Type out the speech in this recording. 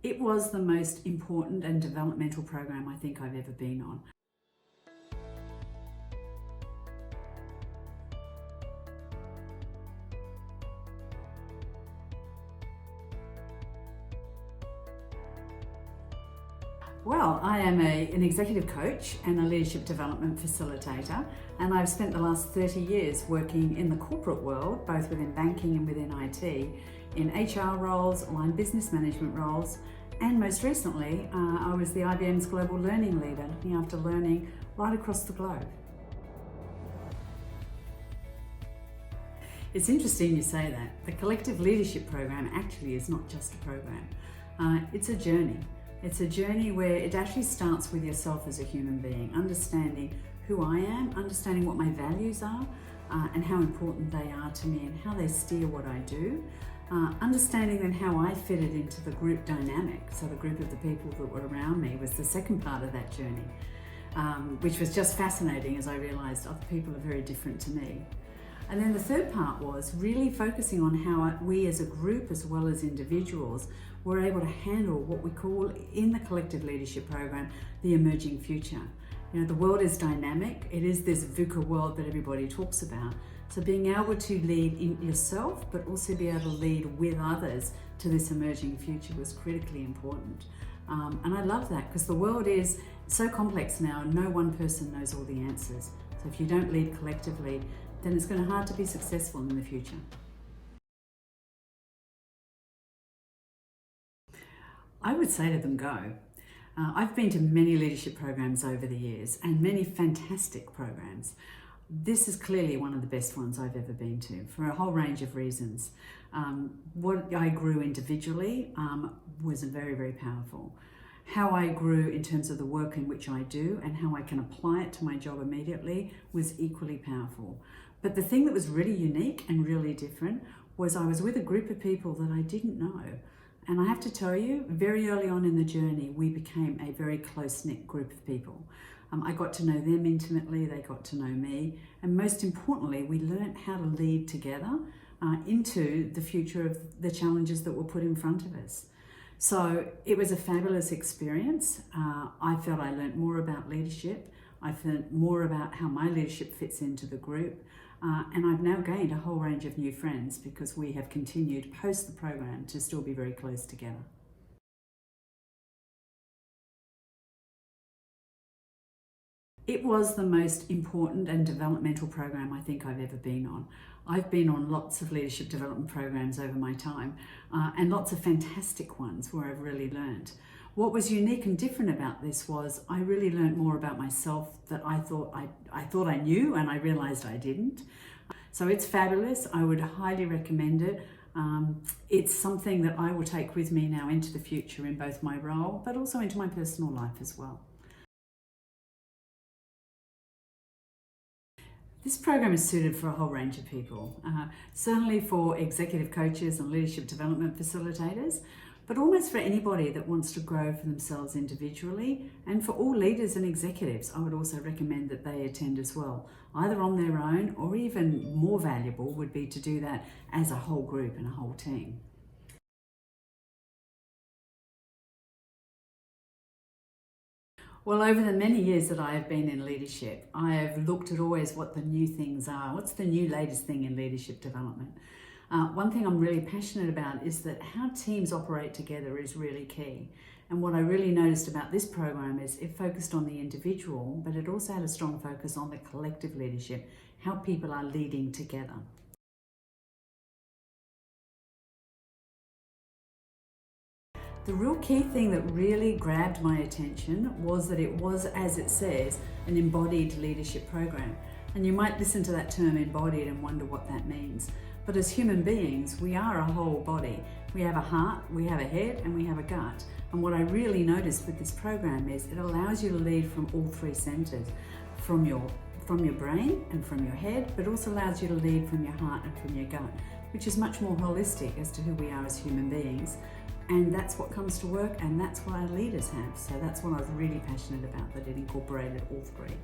It was the most important and developmental program I think I've ever been on. Well, I am an executive coach and a leadership development facilitator, and I've spent the last 30 years working in the corporate world, both within banking and within IT, in HR roles, line business management roles, and most recently, I was the IBM's Global Learning Leader, looking after learning right across the globe. It's interesting you say that. The Collective Leadership Program actually is not just a program. It's a journey. It's a journey where it actually starts with yourself as a human being, understanding who I am, understanding what my values are, and how important they are to me and how they steer what I do. Understanding then how I fitted into the group dynamic, so the group of the people that were around me was the second part of that journey, which was just fascinating as I realised other people are very different to me. And then the third part was really focusing on how we as a group as well as individuals were able to handle what we call in the Collective Leadership Program, the emerging future. You know, the world is dynamic. It is this VUCA world that everybody talks about. So being able to lead in yourself, but also be able to lead with others to this emerging future was critically important. And I love that because the world is so complex now, no one person knows all the answers. So if you don't lead collectively, then it's going to be hard to be successful in the future. I would say to them, go. I've been to many leadership programs over the years and many fantastic programs. This is clearly one of the best ones I've ever been to for a whole range of reasons. What I grew individually was very, very powerful. How I grew in terms of the work in which I do and how I can apply it to my job immediately was equally powerful. But the thing that was really unique and really different was I was with a group of people that I didn't know. And I have to tell you, very early on in the journey, we became a very close-knit group of people. I got to know them intimately, they got to know me, and most importantly, we learnt how to lead together into the future of the challenges that were put in front of us. So it was a fabulous experience. I felt I learnt more about leadership. I learnt more about how my leadership fits into the group. And I've now gained a whole range of new friends because we have continued post the program to still be very close together. It was the most important and developmental program I think I've ever been on. I've been on lots of leadership development programs over my time and lots of fantastic ones where I've really learned. What was unique and different about this was I really learned more about myself that I thought I knew and I realised I didn't. So it's fabulous. I would highly recommend it. It's something that I will take with me now into the future in both my role but also into my personal life as well. This program is suited for a whole range of people, certainly for executive coaches and leadership development facilitators, but almost for anybody that wants to grow for themselves individually, and for all leaders and executives. I would also recommend that they attend as well, either on their own or even more valuable would be to do that as a whole group and a whole team. Well, over the many years that I have been in leadership, I have looked at always what the new things are. What's the new latest thing in leadership development? One thing I'm really passionate about is that how teams operate together is really key. And what I really noticed about this program is it focused on the individual, but it also had a strong focus on the collective leadership, how people are leading together. The real key thing that really grabbed my attention was that it was, as it says, an embodied leadership program. And you might listen to that term embodied and wonder what that means. But as human beings, we are a whole body. We have a heart, we have a head, and we have a gut. And what I really noticed with this program is it allows you to lead from all three centers, from your brain and from your head, but also allows you to lead from your heart and from your gut, which is much more holistic as to who we are as human beings. And that's what comes to work, and that's what our leaders have. So that's what I was really passionate about, that it incorporated all three.